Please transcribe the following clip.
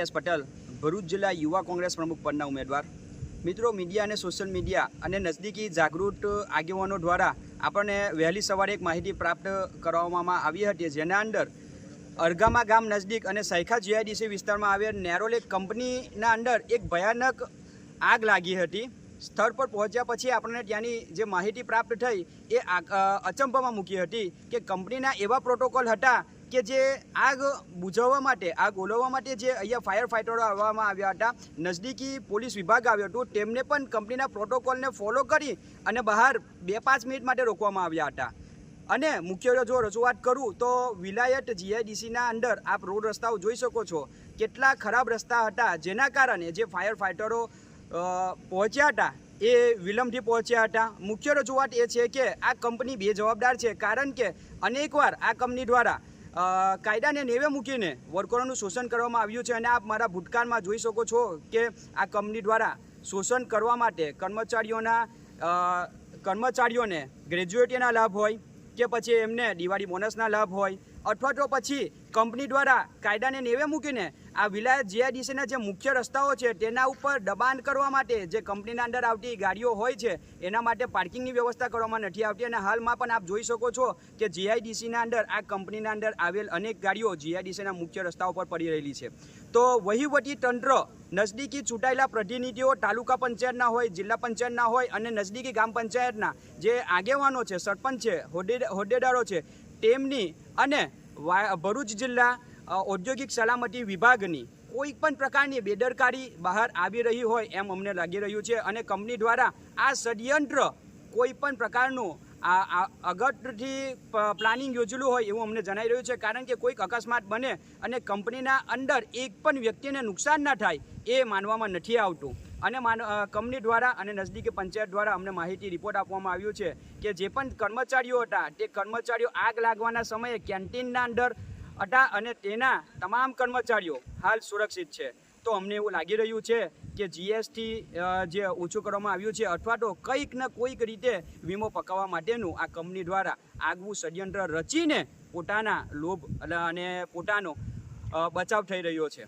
દિનેશ પટેલ, ભરૂચ જિલ્લા યુવા કોંગ્રેસ પ્રમુખ પદના ઉમેદવાર। મિત્રો, મીડિયા અને સોશિયલ મીડિયા અને નજદીકી જાગૃત આગેવાનો દ્વારા આપણને વહેલી સવારે એક માહિતી પ્રાપ્ત કરવામાં આવી હતી, જેના અંદર અરગામા ગામ નજદીક અને સૈખા જીઆઈડીસી વિસ્તારમાં આવેલ નેરોલેક કંપનીના અંદર એક ભયાનક આગ લાગી હતી। સ્થળ પર પહોંચ્યા પછી આપણને ત્યાંની જે માહિતી પ્રાપ્ત થઈ એ અચંબામાં મૂકી હતી કે કંપનીના એવા પ્રોટોકોલ હતા કે જે આગ બુઝાવવા માટે, આગ ઓલવવા માટે જે અહીંયા ફાયર ફાઇટરો આવવામાં આવ્યા હતા, નજદીકી પોલીસ વિભાગ આવ્યો હતો, તેમને પણ કંપનીના પ્રોટોકોલને ફોલો કરી અને બહાર 2-5 મિનિટ માટે રોકવામાં આવ્યા હતા। અને મુખ્ય જો રજૂઆત કરું તો વિલાયત જીઆઈડીસીના અંદર આપ રોડ રસ્તાઓ જોઈ શકો છો, કેટલા ખરાબ રસ્તા હતા, જેના કારણે જે ફાયર ફાઇટરો પહોંચ્યા હતા એ વિલંબથી પહોંચ્યા હતા। મુખ્ય રજૂઆત એ છે કે આ કંપની બેજવાબદાર છે, કારણ કે અનેકવાર આ કંપની દ્વારા કાયદાને નેવે મૂકીને વર્કરોનું શોષણ કરવામાં આવ્યું છે। અને આપ મારા ભૂતકાળમાં જોઈ શકો છો કે આ કંપની દ્વારા શોષણ કરવા માટે કર્મચારીઓને ગ્રેજ્યુએટીના લાભ હોય કે પછી એમને દિવાળી બોનસના લાભ હોય, અથવા તો પછી કંપની દ્વારા કાયદાને નેવે મૂકીને આ વિલાયત જીઆઈડીસીના જે મુખ્ય રસ્તાઓ છે તેના ઉપર દબાણ કરવા માટે જે કંપનીના અંદર આવતી ગાડીઓ હોય છે એના માટે પાર્કિંગની વ્યવસ્થા કરવામાં નથી આવતી। અને હાલમાં પણ આપ જોઈ શકો છો કે જીઆઈડીસીના અંદર આ કંપનીના અંદર આવેલ અનેક ગાડીઓ જીઆઈડીસીના મુખ્ય રસ્તાઓ પર પડી રહેલી છે। તો વહીવટી તંત્ર, નજદીકી ચૂંટાયેલા પ્રતિનિધિઓ, તાલુકા પંચાયતના હોય, જિલ્લા પંચાયતના હોય અને નજદીકી ગામ પંચાયતના જે આગેવાનો છે, સરપંચ છે, હોદ્દેદારો છે, તેમની અને ભરૂચ જિલ્લા ઔદ્યોગિક સલામતી વિભાગની કોઈ પણ પ્રકારની બેદરકારી બહાર આવી રહી હોય એમ અમને લાગી રહ્યું છે। અને કંપની દ્વારા આ ષડયંત્ર કોઈ પણ પ્રકારનું અગત્યથી પ્લાનિંગ યોજેલું હોય એવું અમને જણાઈ રહ્યું છે, કારણ કે કોઈક અકસ્માત બને અને કંપનીના અંદર એક પણ વ્યક્તિને નુકસાન ના થાય એ માનવામાં નથી આવતું। અને કંપની દ્વારા અને નજદીકી પંચાયત દ્વારા અમને માહિતી રિપોર્ટ આપવામાં આવ્યું છે કે જે પણ કર્મચારીઓ હતા તે કર્મચારીઓ આગ લાગવાના સમયે કેન્ટીનના અંદર હતા અને તેના તમામ કર્મચારીઓ હાલ સુરક્ષિત છે। તો અમને એવું લાગી રહ્યું છે કે જીએસટી જે ઓછું કરવામાં આવ્યું છે, અથવા તો કંઈક ને કોઈક રીતે વીમો પકાવવા માટેનું આ કંપની દ્વારા આગવું ષડયંત્ર રચીને પોતાના લોભ અને પોતાનો બચાવ થઈ રહ્યો છે।